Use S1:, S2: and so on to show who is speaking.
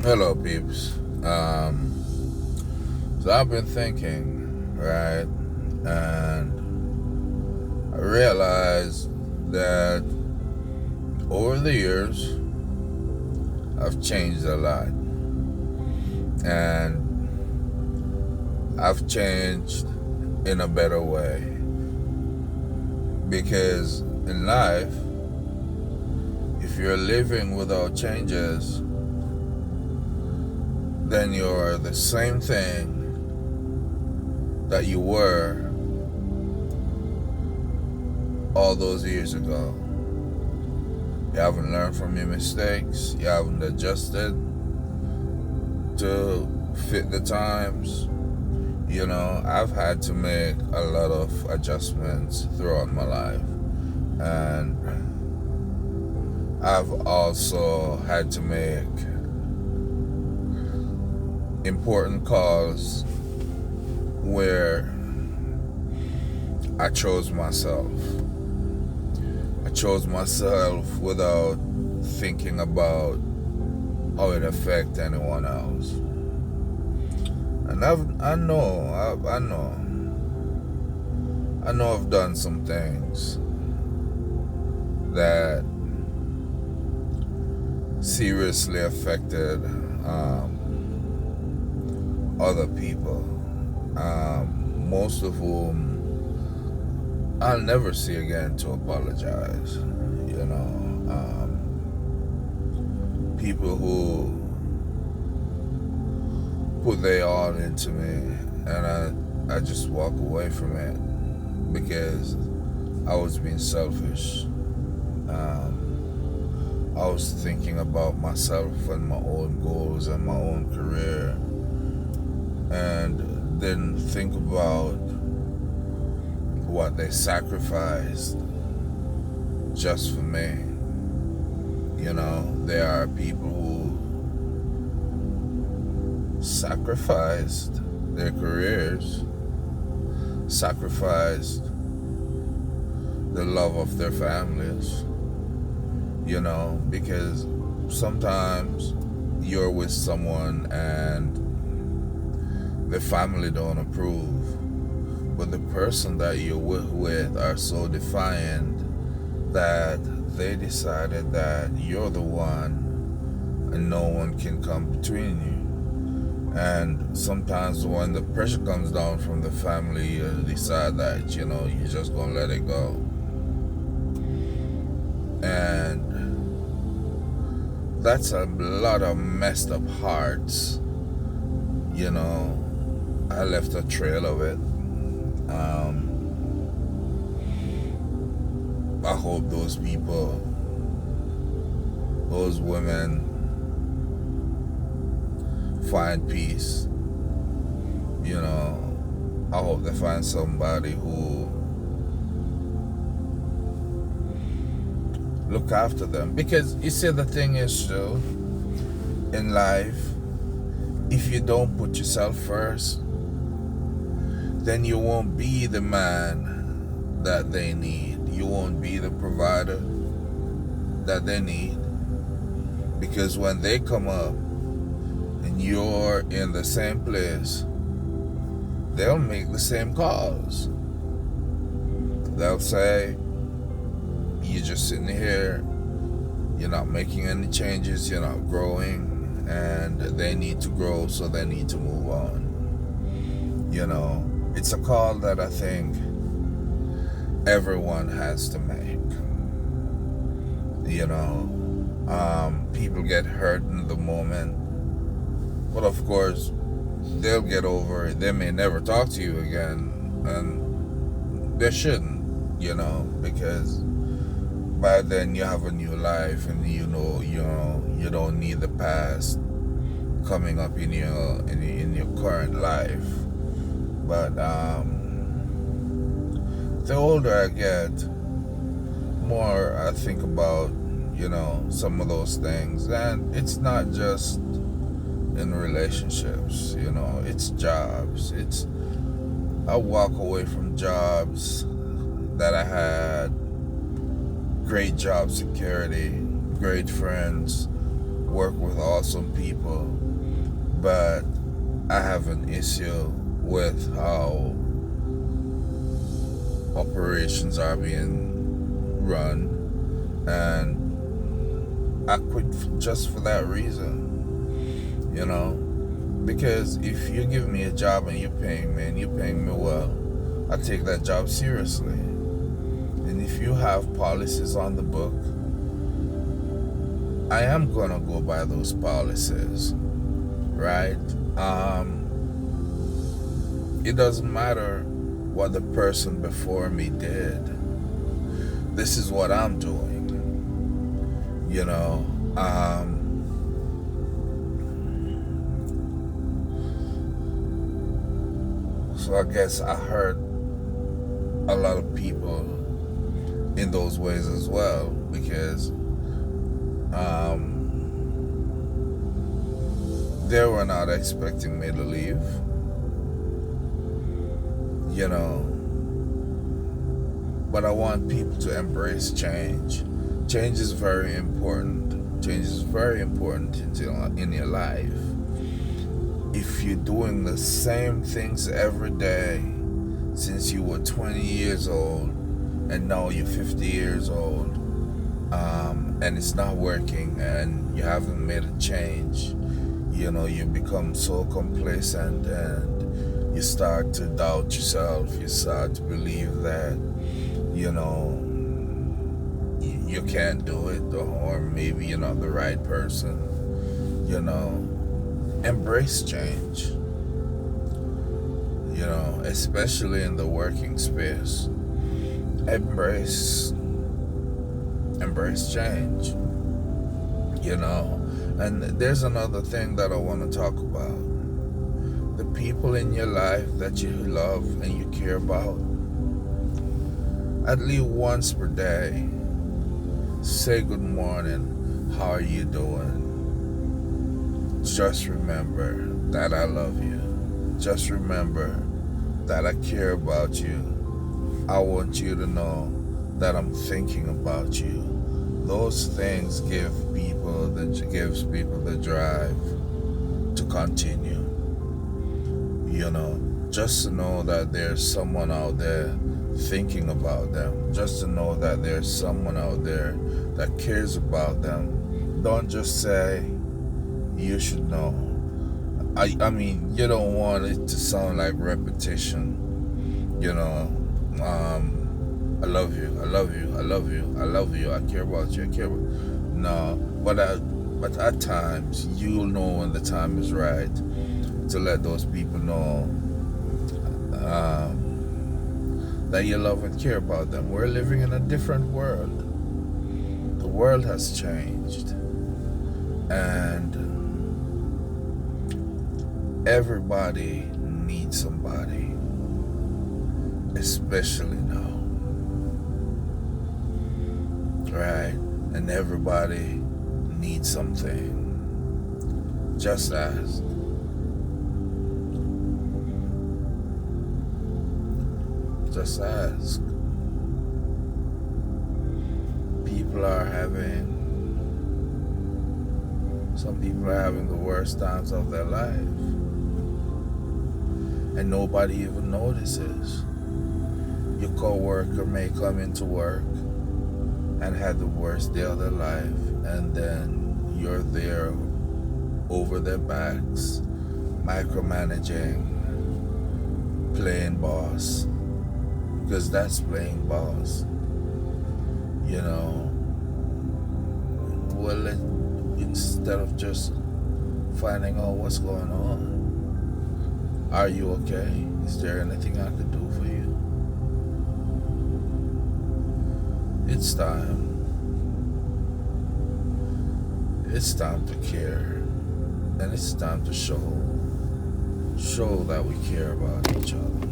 S1: Hello, peeps. So I've been thinking, right, and I realized that over the years I've changed a lot, and I've changed in a better way because in life, if you're living without changes, then you're the same thing that you were all those years ago. You haven't learned from your mistakes. You haven't adjusted to fit the times. I've had to make a lot of adjustments throughout my life. And I've also had to make important calls where I chose myself. I chose myself without thinking about how it affects anyone else. And I know I've done some things that seriously affected other people, most of whom I'll never see again to apologize. People who put their all into me, and I just walk away from it because I was being selfish. I was thinking about myself and my own goals and my own career, and didn't think about what they sacrificed just for me. There are people who sacrificed their careers, sacrificed the love of their families, because sometimes you're with someone and the family don't approve, but the person that you're with are so defiant that they decided that you're the one and no one can come between you. And sometimes when the pressure comes down from the family, you decide that, you're just gonna let it go. And that's a lot of messed up hearts. I left a trail of it. I hope those people, those women, find peace. I hope they find somebody who look after them. Because you see, the thing is, though, in life, if you don't put yourself first, then you won't be the man that they need. You won't be the provider that they need. Because when they come up and you're in the same place, they'll make the same calls. They'll say, you're just sitting here, you're not making any changes, you're not growing, and they need to grow, so they need to move on. It's a call that I think everyone has to make. People get hurt in the moment, but of course they'll get over it. They may never talk to you again, and they shouldn't, because by then you have a new life, and you don't need the past coming up in your current life. But the older I get, more I think about some of those things. And it's not just in relationships, it's jobs. I walk away from jobs that I had great job security, great friends, work with awesome people, but I have an issue with how operations are being run, and I quit just for that reason, because if you give me a job and you're paying me well, I take that job seriously. And if you have policies on the book, I am gonna go by those policies, right? It doesn't matter what the person before me did. This is what I'm doing. So I guess I hurt a lot of people in those ways as well, because they were not expecting me to leave, but I want people to embrace change. Change is very important. Change is very important in your life. If you're doing the same things every day since you were 20 years old and now you're 50 years old, and it's not working and you haven't made a change, you become so complacent and you start to doubt yourself. You start to believe that, you can't do it, or maybe you're not the right person. Embrace change, especially in the working space. Embrace change, and there's another thing that I want to talk about. The people in your life that you love and you care about, at least once per day, say good morning, how are you doing? Just remember that I love you. Just remember that I care about you. I want you to know that I'm thinking about you. Those things gives people the drive to continue. Just to know that there's someone out there thinking about them. Just to know that there's someone out there that cares about them. Don't just say, you should know. I mean, you don't want it to sound like repetition. I love you, I love you, I love you, I love you, I care about you, I care about you. No, but at times, you'll know when the time is right to let those people know that you love and care about them. We're living in a different world. The world has changed. And everybody needs somebody, especially now. Right? And everybody needs something. Just ask. Just ask. Some people are having the worst times of their life, and nobody even notices. Your co-worker may come into work and had the worst day of their life, and then you're there over their backs, micromanaging, playing boss, because that's playing boss. Well, instead of just finding out what's going on, are you okay? Is there anything I could do for you? It's time. It's time to care, and it's time to show that we care about each other.